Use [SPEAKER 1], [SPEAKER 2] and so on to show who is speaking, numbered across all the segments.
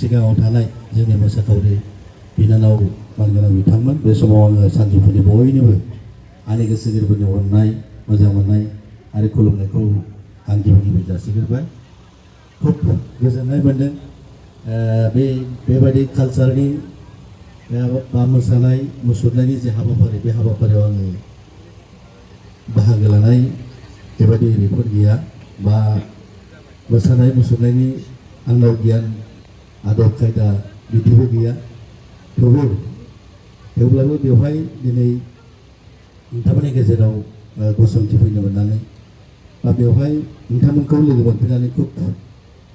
[SPEAKER 1] सिगाङाव थानाय जोंनि मोसाखावरि बिनानाव मानगोनां बिथांमोन बे समाव आङो सानजौफुनि बयनिबो आंनि गोसो गोरबोनि अननाय मोजां मोननाय आरो खुलुमनायखौ आं गिबि जासिग्रोबाय। खुब गोजोननाय मोनदों बेबायदि कालचारनि बा मोसानाय मुसुरनायनि जे हाबाफारि बे हाबाफारियाव आङो बाहागो लानाय बेबायदि रिपर्ट गैया बा मोसानाय मुसुरनायनि आंनाव गियान आदब खायदा बिदिबो गैया। थेवब्लाबो बेवहाय दिनै नोंथांमोननि गेजेराव गसंथि फैनो मोननानै बा बेवहाय नोंथांमोनखौ लोगो मोनफैनानै खुब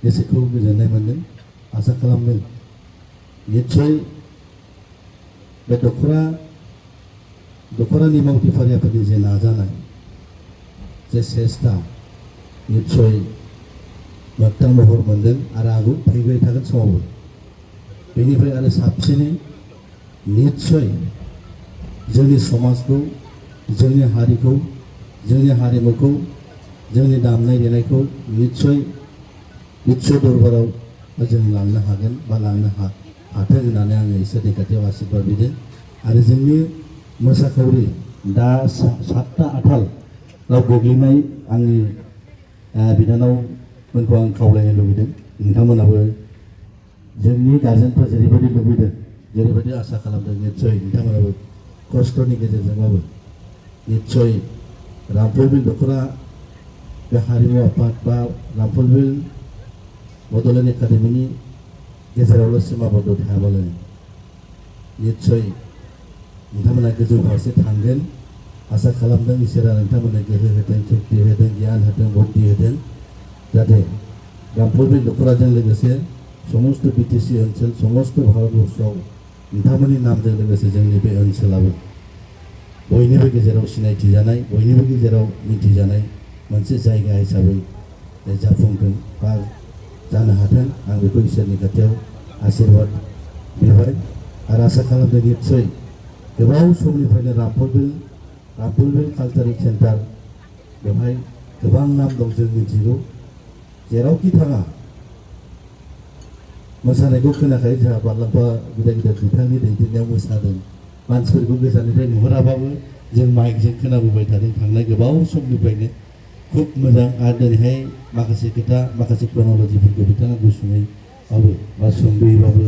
[SPEAKER 1] गोसोखौ गोजोननाय मोनदों। आसा खालामदों निस्सय बे दख'रानि मावथिफारियाफोरनि जे नाजानाय जे सेस्था निस्सय मोगथां महर मोनदों आरो आगु फैबाय थागोन समावबो बेनिफ्राय आरो साबसिनै निस्सय जोंनि समाजखौ जोंनि हारिखौ जोंनि हारिमुखौ जोंनि दामनाय देनायखौ निस्सय बिश्व दरबाराव जों लांनो हागोन बा लांनो हाथों होननानै आङो इसोरनि खाथियाव आशीर्बाद बिदों। आरो जोंनि मोसाखावरि दा 7टा आथालाव गोग्लैनाय आंनि बिनानावमोनखौ आं खावलायनो लुबैदों नोंथांमोनाबो जोंनि गार्जेनफ्रा जेरैबायदि लुबैदों जेरैबायदि आसा खालामदों निस्सय नोंथांमोनाबो खस्थ'नि गेजेरजोंबाबो निस्सय रामफलबिल दख'रा बे हारिमु आफाद बा रामफलबिल बड'लेण्ड एकाडेमिनि गेजेरावल' सिमाबद्ध थायाबालाय निस्सय नोंथांमोना गोजौ फारसे थांगोन आसा खालामदों। इसोरा नोंथांमोननो गोहो होदों शक्ति होदों गियान होदों बुद्धि होदों जाहाथे रामफलबिल दख'राजों लोगोसे समस्त बिटिसि ओनसोल समस्त भारतबर्षआव नोंथांमोननि नामजों लोगोसे जोंनि बे ओनसोलाबो बयनिबो गेजेराव सिनायथि जानाय बयनिबो गेजेराव मिथिजानाय मोनसे जायगा हिसाबै जाफुंगोन बा जानो हाथों आं बेखौ इसोरनि खाथियाव आशीर्बाद बिबाय आरो आसा खालामदों निस्सय गोबाव समनिफ्रायनो रामफलबिल कालचारेल सेन्टार बेवहाय गोबां नाम दं जों मिथिगौ जेरावखि थाङा मोसानायखौ खोनाखायो जोंहा बारलाम्फा गिदिर गिदिर बिथांनि दैदेननायाव मोसादों मानसिफोरखौ गोजाननिफ्राय नुहुराबाबो जों माइकजों खोनाबोबाय थादों थांनाय गोबाव समनिफ्रायनो खुब मोजां। आरो दिनैहाय माखासे खोथा माखासे क्रन'लजिफोरखौ बिथाङा गुसुङैबाबो बा सुंद'यैबाबो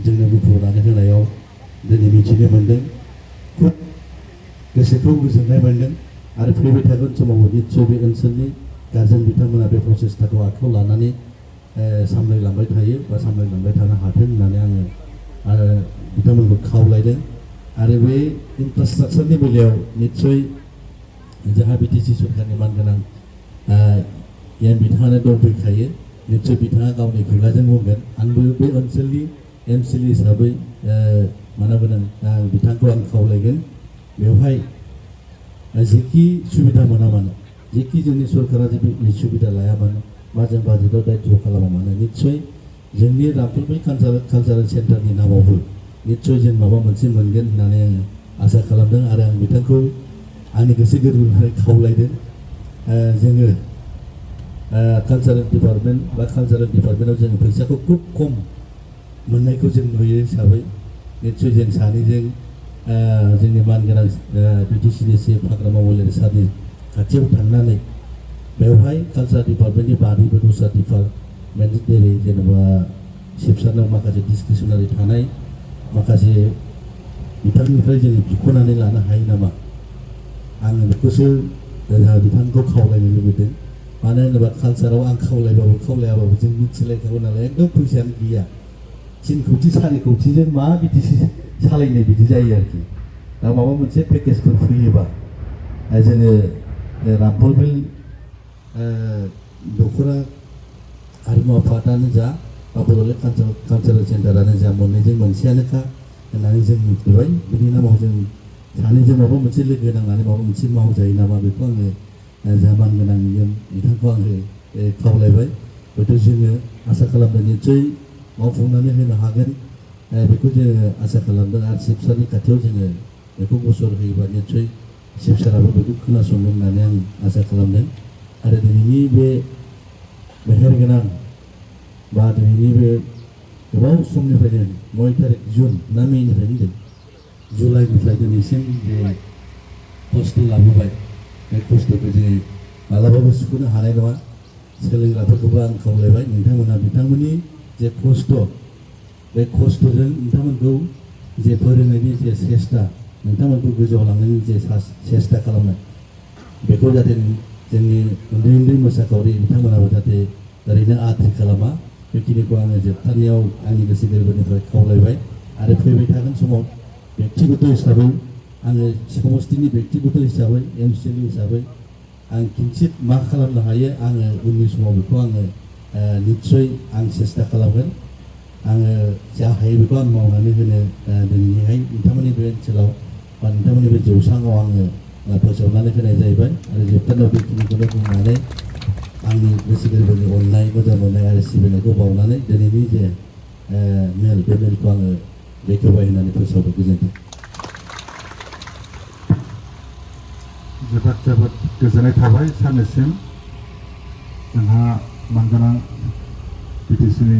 [SPEAKER 1] जोंनो बुंफुरनानै होनायाव दिनै मिथिनो मोनदों खुब गोसोखौ गोजोननाय मोनदों। आरो फैबाय थागोन समावबो निस्सय बे ओनसोलनि गार्जेन बिथांमोना बे प्रसेसटाखौ आखायाव लानानै सामलायलांबाय थायो बा सामलायलांबाय थानो हाथों होननानै आङो बिथांमोनखौ खावलायदों। आरो बे इनफ्रास्ट्राक्चारनि बेलायाव निस्सय जोंहा बिटिसि सरकारनि मानगोनां बिथाङानो दंफैखायो निस्सय बिथाङा गावनि खुगाजों बुंगोन आंबो बे ओनसोलनि एमसिएलए हिसाबै मानगोनां बिथांखौ आं खावलायगोन बेवहाय जेखि सुबिदा मोना मानो जेखि जोंनि सरकारा जे सुबिदा लाया मानो बा जों बाजेटआव दायथ' खालामा मानो निस्सय जोंनि रामफलबिल कालचारेल सेन्टारनि नामावबो निस्सय जों माबा मोनसे मोनगोन होननानै आङो आसा खालामदों। आरो आं बिथांखौ आंनि गोसो गोरबोनिफ्राय खावलायदों जोङो कालचारेल डिपार्टमेन्ट बा कालचारेल डिपार्टमेन्टआव जों फैसाखौ खुब खम मोननायखौ जों नुयो हिसाबै निस्सय जों सानैजों जोंनि मानगोनां बिटिसिनि चिफ हाग्रामा महिलारि सारनि खाथियाव थांनानै बेवहाय कालचार डिपार्टमेन्टनि बादैबो दस्रा डिपार्टमेन्ट जेरै जेनेबा चिफ सारनाव माखासे डिसक्रिसनारि थानाय माखासे बिथांनिफ्राय जोङो बिख'नानै लानो हायो नामा आङो बेखौसो बिथांखौ खावलायनो लुबैदों। मानो होनोबा कालचाराव आं खावलायबाबो खावलायाबाबो जों मिथिलायखागौ नालाय एकदम फैसायानो गैया 3 कौटि 4 कौटिजों मा बिटिसि सालायनाय बिदि जायो आरोखि। दा माबा मोनसे पेकेजफोर फैयोबा जोङो रामफलबिल दख'रा हारिमु आफादानो जा बा बड'लेण्ड कालचारेल सेन्टारानो जा मोननैजों मोनसेयानोखा होननानै जों मिथिबाय। बिनि नामाव जों सानैजों माबा मोनसे लोगो नांनानै माबा मोनसे मावजायो नामा बेखौ आङो जोंहा मानगोनां बिथांखौ आङो खावलायबाय। हयथ' जोङो आसा खालामदों निस्सय मावफुंनानै होनो हागोन बेखौ जोङो आसा खालामदों। आरो चिफ सारनि खाथियाव जोङो बेखौ गसर होयोबा निस्सय चिफ साराबो बेखौ खोनासंगोन होननानै आं आसा खालामदों। आरो दिनैनि बे मेहेरगोनां बा दिनैनि बे गोबाव समनिफ्रायनो 9 तारिख जुन ना मेनिफ्रायनो जों जुलाइनिफ्राय दिनैसिम जे खस्थ' लाबोबाय बे खस्थ'खौ जोङो मालाबाबो सुख'नो हानाय नङा सोलोंग्राफोरखौबो आं खावलायबाय नोंथांमोना बिथांमोननि जे खस्थ' बे खस्थ'जों नोंथांमोनखौ जे फोरोंनायनि जे सेस्था नोंथांमोनखौ गोजौआव लांनायनि जे सेस्था खालामनाय बेखौ जाहाथे जोंनि उन्दै उन्दै मोसाखावरि बिथांमोनाबो जाहाथे ओरैनो आद्रि खालामा बेखिनिखौ आङो जोबथारनायाव आंनि गोसो गोरबोनिफ्राय खावलायबाय आरो फैबाय थागोन समाव बेक्तिगत हिसाबै आङो समस्तिनि बेक्तिगत हिसाबै एमसिएलए हिसाबै आं किंचित मा खालामनो हायो आङो उननि समाव बेखौ आङो निस्सय आं सेस्था खालामगोन आङो जा हायो बेखौ आं मावनानै होनो दिनैहाय नोंथांमोननि बे ओनसोलाव बा नोंथांमोननि बे जौसाङाव आङो फोसावनानै होनाय जाहैबाय आरो जोबथारनायाव बेखिनिखौनो बुंनानै आंनि गोसो गोरबोनि अननाय मोजां मोननाय आरो सिबिनायखौ बावनानै दिनैनि जे मेल बे मेलखौ आङो बेखेवबाय होननानै फोसावबाय गोजोन्थों
[SPEAKER 2] जोबोद जोबोद गोजोननाय थाबाय सारनिसिम जोंहा मानगोनां बिटिसिनि